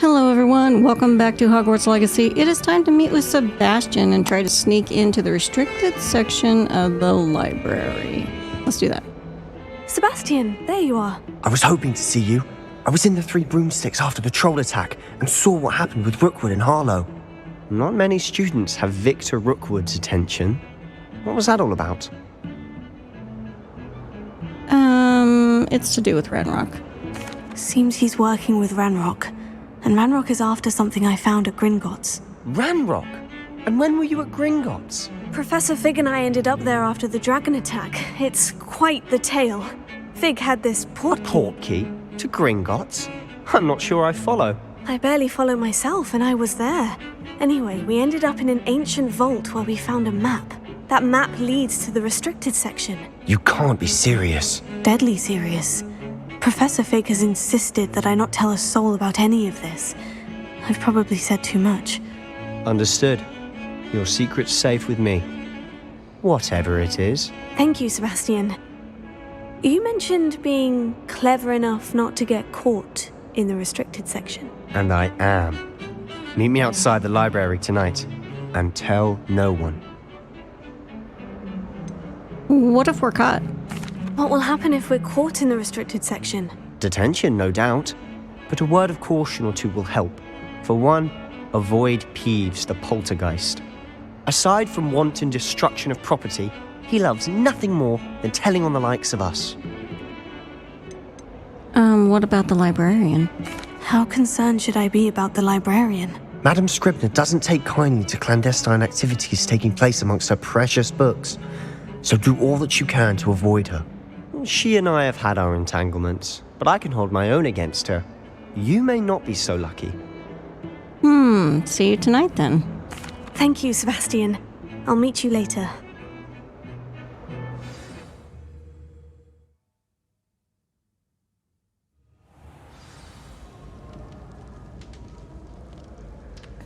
Hello everyone, welcome back to Hogwarts Legacy. It is time to meet with Sebastian and try to sneak into the restricted section of the library. Let's do that. Sebastian, there you are. I was hoping to see you. I was in the Three Broomsticks after the troll attack and saw what happened with Rookwood and Harlow. Not many students have Victor Rookwood's attention. What was that all about? It's to do with Ranrock. Seems he's working with Ranrock. And Ranrock is after something I found at Gringotts. Ranrock? And when were you at Gringotts? Professor Fig and I ended up there after the dragon attack. It's quite the tale. Fig had this portkey. A portkey? To Gringotts? I'm not sure I follow. I barely follow myself, and I was there. Anyway, we ended up in an ancient vault where we found a map. That map leads to the restricted section. You can't be serious. Deadly serious. Professor Fig has insisted that I not tell a soul about any of this. I've probably said too much. Understood. Your secret's safe with me. Whatever it is. Thank you, Sebastian. You mentioned being clever enough not to get caught in the restricted section. And I am. Meet me outside the library tonight. And tell no one. What if we're caught? What will happen if we're caught in the restricted section? Detention, no doubt. But a word of caution or two will help. For one, avoid Peeves, the poltergeist. Aside from wanton destruction of property, he loves nothing more than telling on the likes of us. What about the librarian? How concerned should I be about the librarian? Madame Scribner doesn't take kindly to clandestine activities taking place amongst her precious books. So do all that you can to avoid her. She and I have had our entanglements, but I can hold my own against her. You may not be so lucky. See you tonight then. Thank you, Sebastian. I'll meet you later.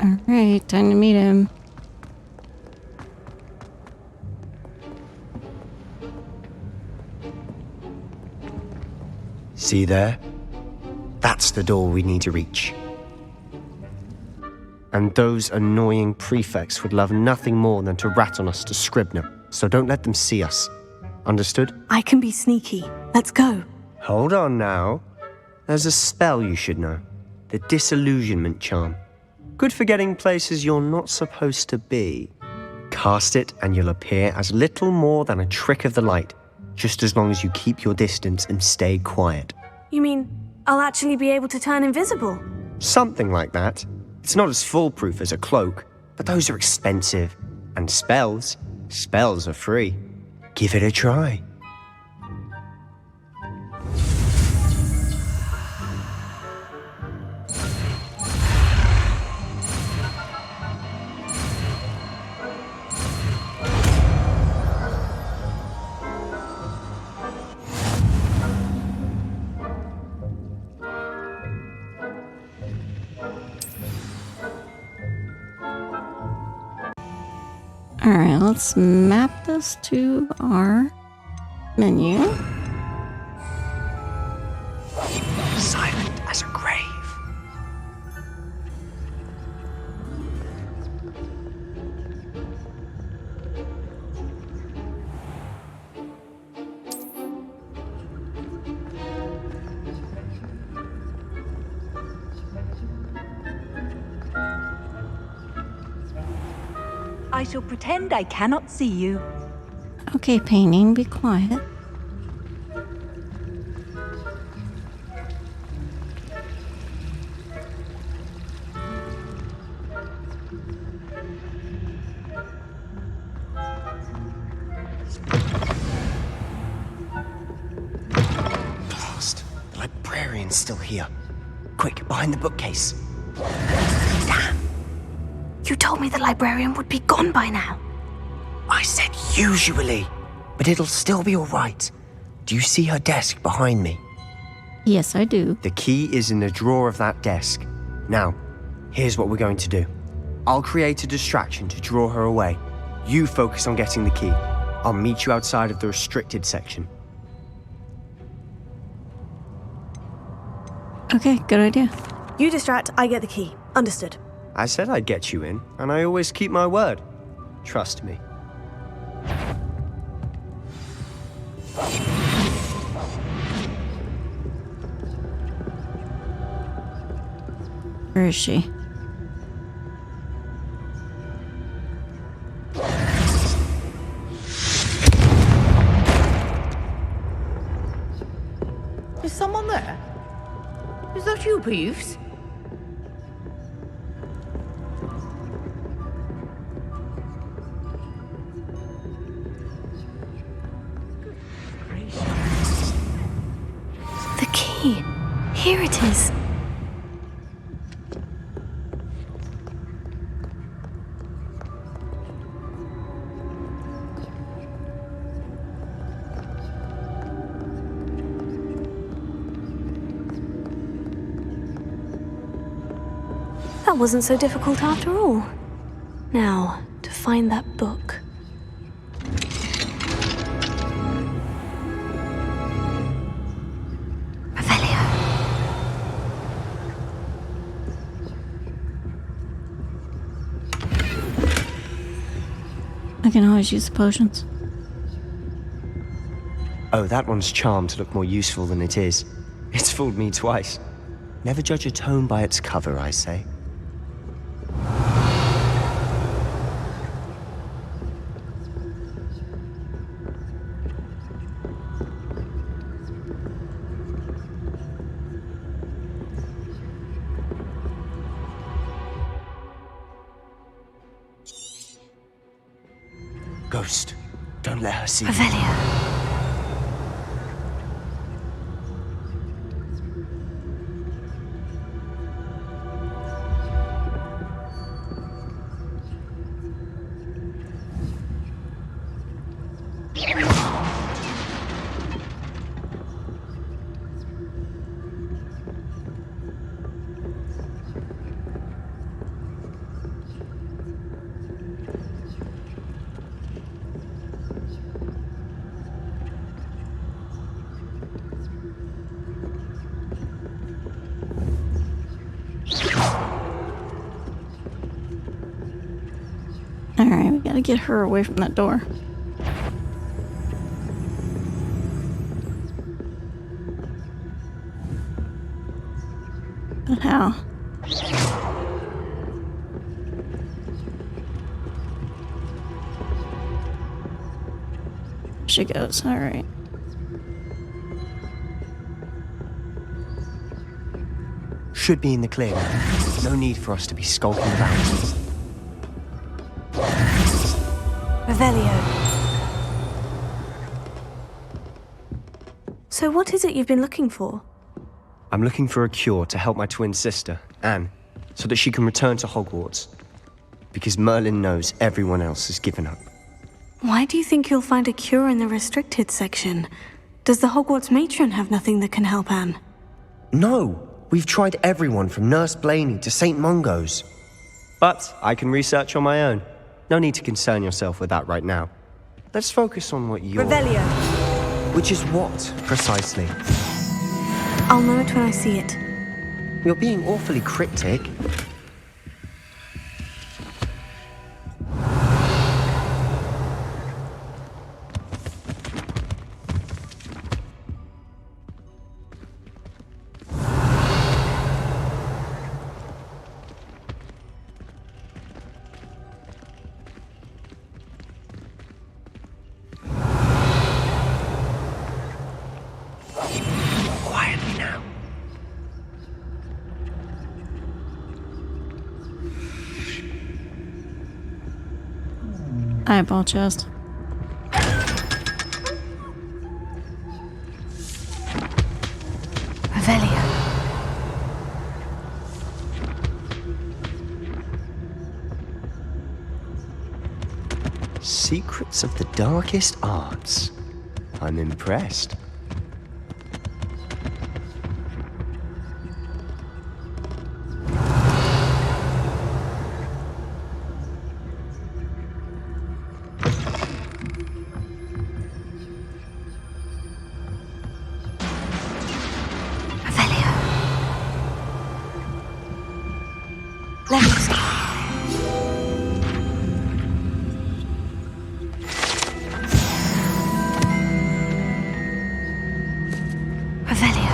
Alright, time to meet him. See there? That's the door we need to reach. And those annoying prefects would love nothing more than to rat on us to Scribner, so don't let them see us. Understood? I can be sneaky. Let's go. Hold on now. There's a spell you should know. The Disillusionment Charm. Good for getting places you're not supposed to be. Cast it and you'll appear as little more than a trick of the light, just as long as you keep your distance and stay quiet. You mean I'll actually be able to turn invisible? Something like that. It's not as foolproof as a cloak, but those are expensive. And spells are free. Give it a try. Alright, let's map this to our menu. Silent as a grave. I shall pretend I cannot see you. Okay, painting, be quiet. Blast. The librarian's still here. Quick, behind the bookcase. Damn. You told me the librarian would be gone by now. I said usually, but it'll still be all right. Do you see her desk behind me? Yes, I do. The key is in the drawer of that desk. Now, here's what we're going to do. I'll create a distraction to draw her away. You focus on getting the key. I'll meet you outside of the restricted section. Okay, good idea. You distract, I get the key. Understood. I said I'd get you in, and I always keep my word. Trust me. Where is she? Is someone there? Is that you, Peeves? The key. Here it is. That wasn't so difficult after all. Now, to find that book. Revelio. I can always use the potions. Oh, that one's charmed to look more useful than it is. It's fooled me twice. Never judge a tome by its cover, I say. Ghost, don't let her see you. Revelio. Alright, we gotta get her away from that door. But how? She goes, alright. Should be in the clear now. No need for us to be skulking about. Revelio. So what is it you've been looking for? I'm looking for a cure to help my twin sister, Anne, so that she can return to Hogwarts. Because Merlin knows everyone else has given up. Why do you think you'll find a cure in the restricted section? Does the Hogwarts matron have nothing that can help Anne? No! We've tried everyone from Nurse Blaney to St. Mungo's. But I can research on my own. No need to concern yourself with that right now. Let's focus on what you're... Revelio. Which is what, precisely? I'll know it when I see it. You're being awfully cryptic. Quietly now. Eyeball chest. Revelio. Secrets of the darkest arts. I'm impressed. Leviosa. Revelio.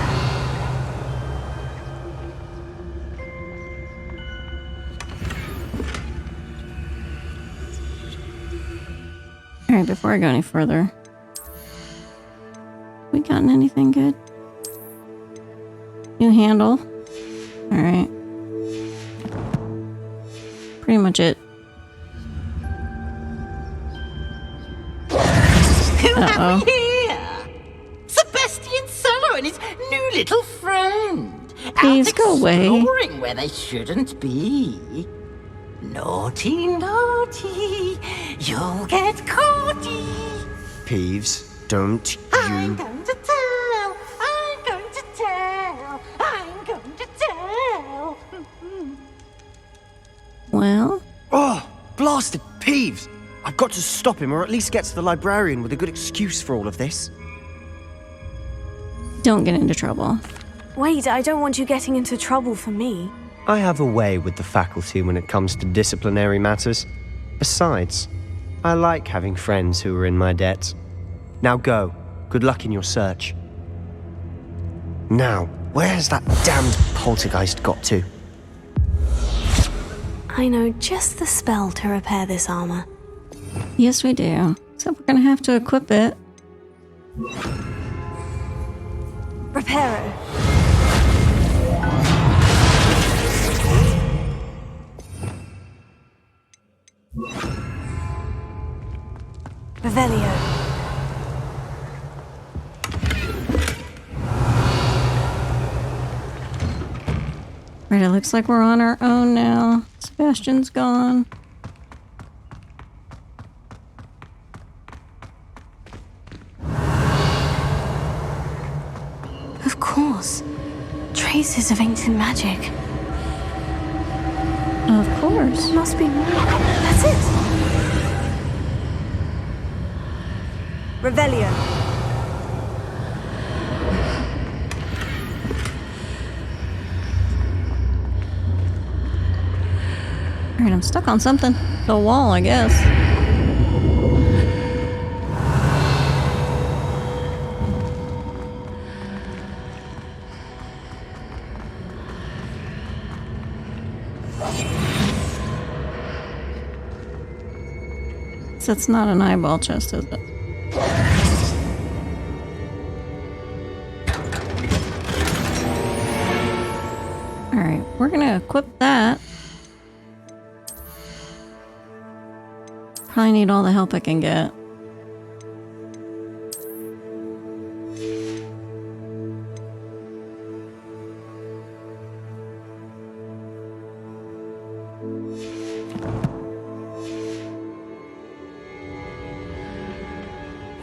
Alright, before I go any further. We gotten anything good? New handle. Alright. Pretty much it. Uh-oh. Here! Sebastian Solo and his new little friend. Please Out go away. exploring where they shouldn't be. Naughty, naughty. You'll get caughty. Peeves, don't I'm you... going to tell. I'm going to tell. I'm going to tell. Well, Oh, blasted Peeves! I've got to stop him, or at least get to the librarian with a good excuse for all of this. don't get into trouble. Wait, I don't want you getting into trouble for me. I have a way with the faculty when it comes to disciplinary matters. Besides, I like having friends who are in my debt. Now go. Good luck in your search. Now, where's that damned poltergeist got to? I know just the spell to repair this armor. Yes, we do. Except we're gonna have to equip it. Reparo. Revelio. Right, it looks like we're on our own now. Sebastian's gone. Of course. Traces of ancient magic. Of course. Must be more. That's it. Revelio. Alright, I'm stuck on something. The wall, I guess. So it's not an eyeball chest, is it? Alright, we're gonna equip that. Probably need all the help I can get.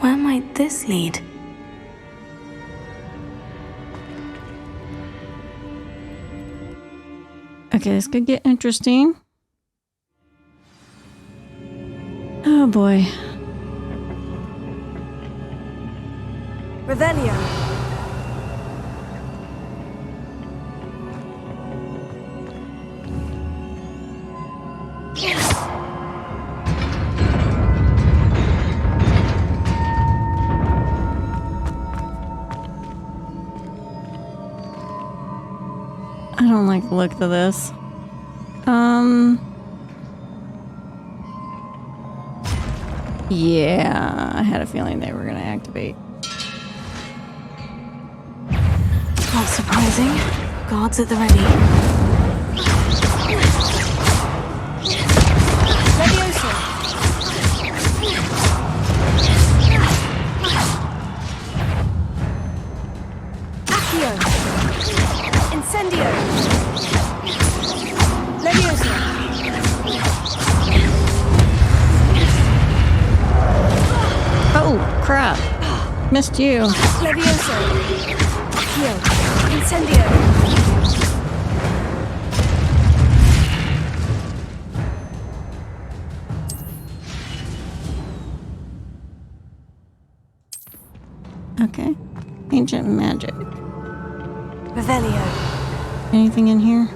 Where might this lead? Okay, this could get interesting. Oh boy. Revelio. I don't like the look of this. Yeah, I had a feeling they were gonna activate. Not surprising. Guards at the ready. Leviosa. Accio. Incendio. Leviosa. Oh, crap. Missed you. Leviosa. Accio. Incendio. Okay. Ancient magic. Revelio. Anything in here?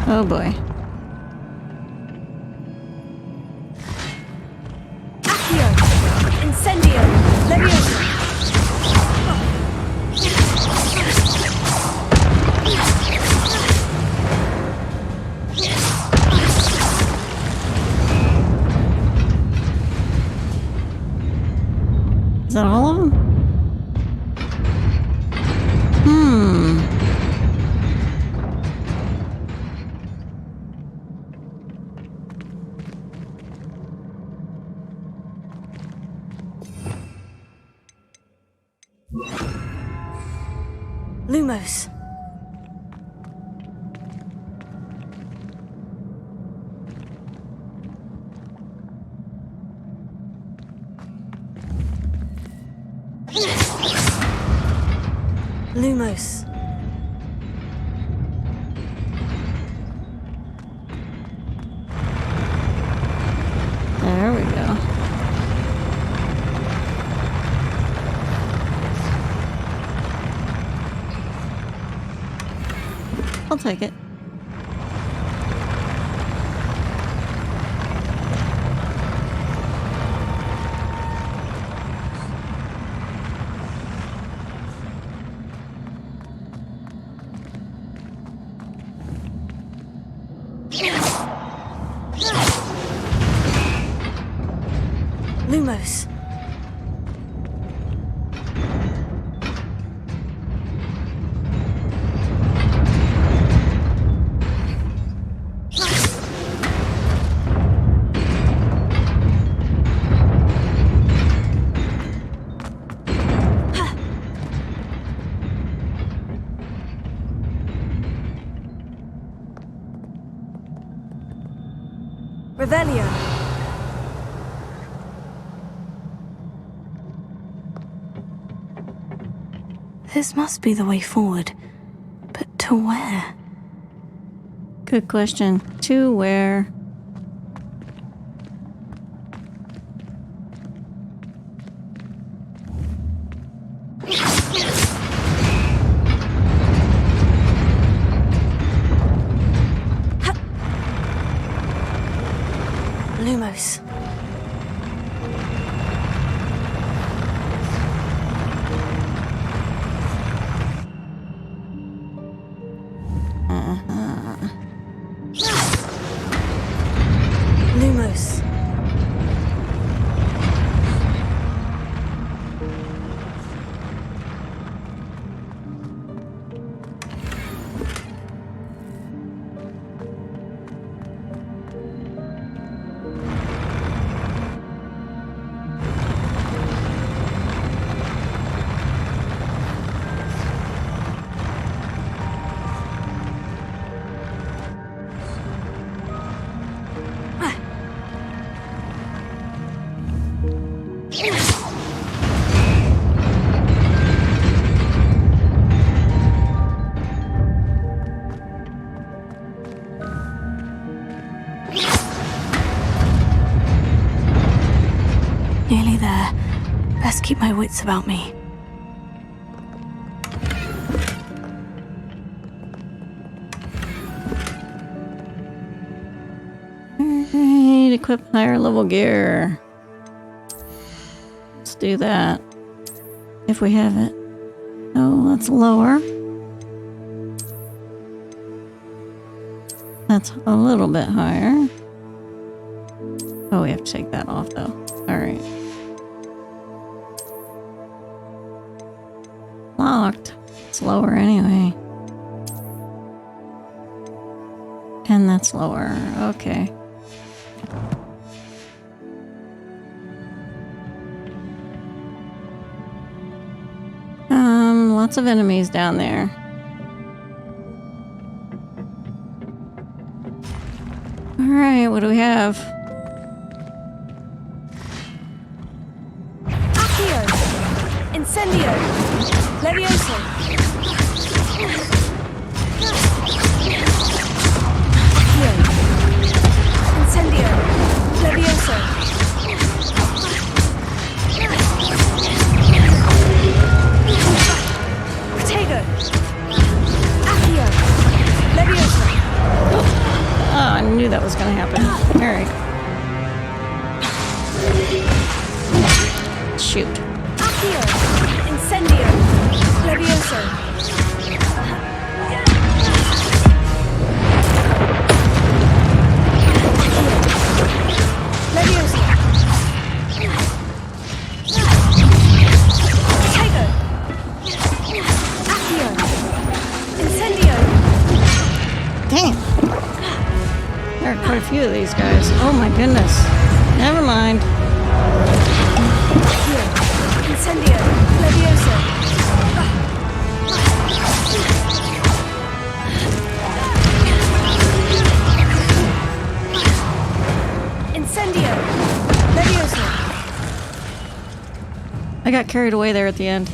Oh boy. Accio! Incendio! Leviosa! Is that all of them? Lumos. Lumos. There we go. I'll take it. Lumos. Revelio. This must be the way forward. But to where? Good question. To where? Lumos. Lumos. Nearly there. Best keep my wits about me. Alright, equip higher level gear. Let's do that. If we have it. Oh, that's lower. That's a little bit higher. Oh, we have to take that off though. Alright. Locked. It's lower anyway. And that's lower. Okay. Lots of enemies down there. Alright, what do we have? Accio! Incendio! Levioso! Accio! Incendio! Levioso! Protego! Accio! Levioso! was gonna happen. Alright. Shoot. Accio! Incendio! Levioso! Levioso! Tego! Accio! Incendio! Damn! There are quite a few of these guys. Oh my goodness. Never mind. Incendio! Levioso! Incendio! Levioso! I got carried away there at the end.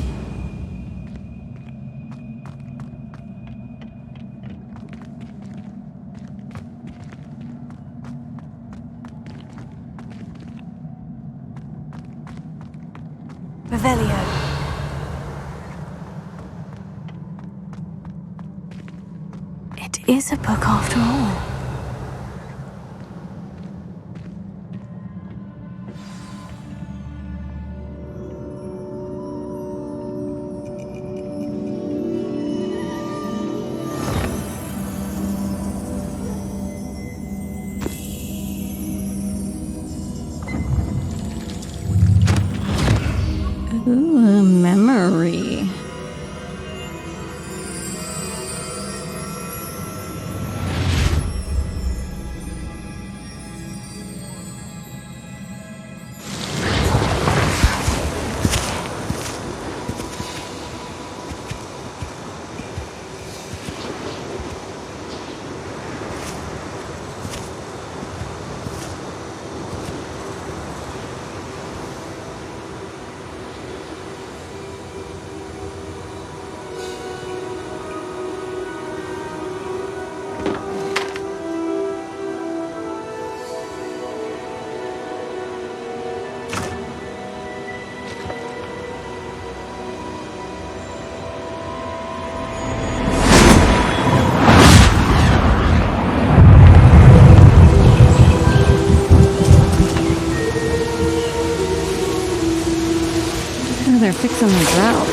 Revelio. It is a book after all. Ooh, a memory. They're fixing the drought.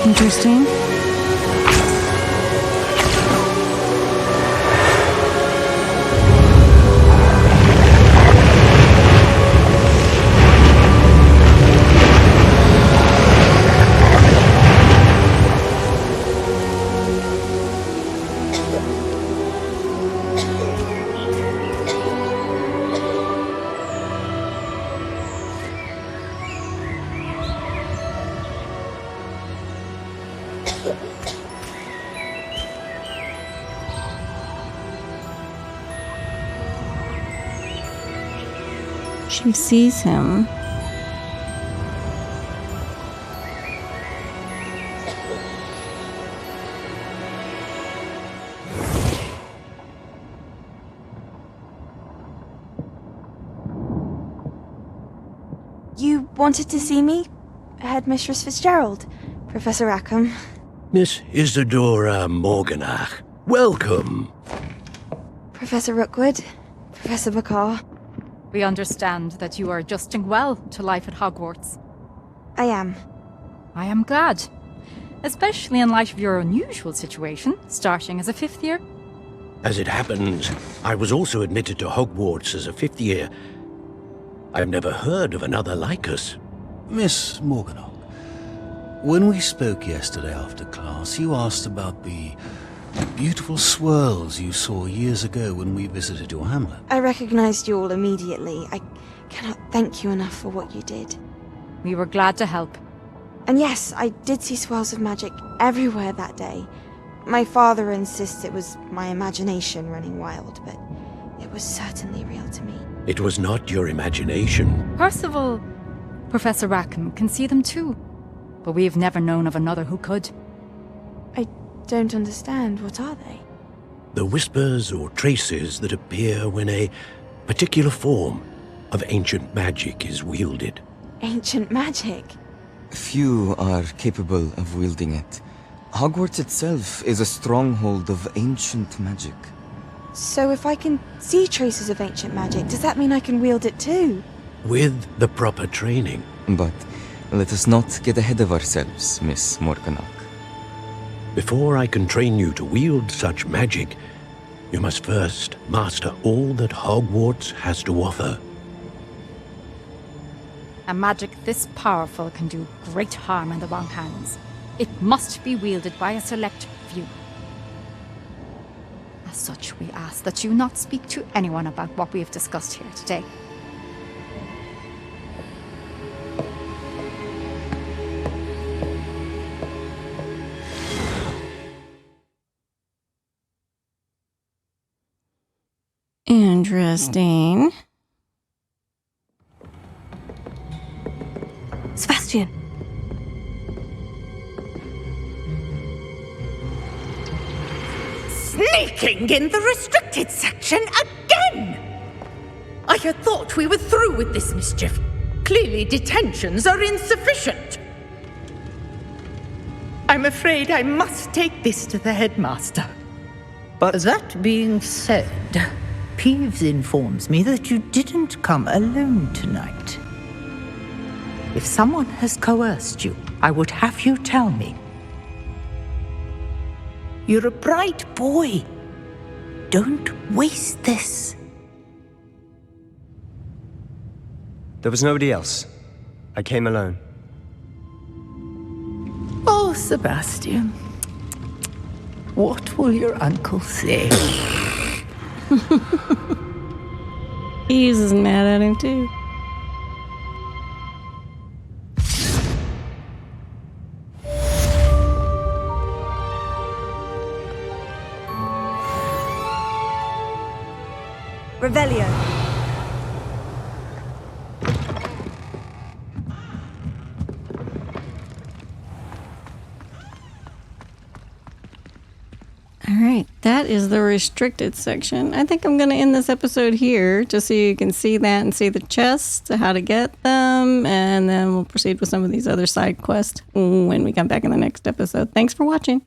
Interesting. She sees him. You wanted to see me? Headmistress Fitzgerald? Professor Rackham? Miss Isadora Morganach, welcome. Professor Rookwood? Professor Bakar? We understand that you are adjusting well to life at Hogwarts. I am. I am glad. Especially in light of your unusual situation, starting as a 5th year. As it happens, I was also admitted to Hogwarts as a 5th year. I've never heard of another like us. Miss Morganach, when we spoke yesterday after class, you asked about the beautiful swirls you saw years ago when we visited your hamlet. I recognized you all immediately. I cannot thank you enough for what you did. We were glad to help. And yes, I did see swirls of magic everywhere that day. My father insists it was my imagination running wild, but it was certainly real to me. It was not your imagination. Percival, Professor Rackham can see them too. But we've never known of another who could. I don't understand. What are they? The whispers or traces that appear when a particular form of ancient magic is wielded. Ancient magic? Few are capable of wielding it. Hogwarts itself is a stronghold of ancient magic. So if I can see traces of ancient magic, does that mean I can wield it too? With the proper training. But let us not get ahead of ourselves, Miss Morganach. Before I can train you to wield such magic, you must first master all that Hogwarts has to offer. A magic this powerful can do great harm in the wrong hands. It must be wielded by a select few. As such, we ask that you not speak to anyone about what we have discussed here today. Interesting. Sebastian. Sneaking in the restricted section again! I had thought we were through with this mischief. Clearly detentions are insufficient. I'm afraid I must take this to the headmaster. But That being said, Peeves informs me that you didn't come alone tonight. If someone has coerced you, I would have you tell me. You're a bright boy. Don't waste this. there was nobody else. I came alone. Oh, Sebastian. What will your uncle say? Ease is mad at him too. Revelio. All right, that is the restricted section. I think I'm going to end this episode here just so you can see that and see the chests, how to get them, and then we'll proceed with some of these other side quests when we come back in the next episode. Thanks for watching.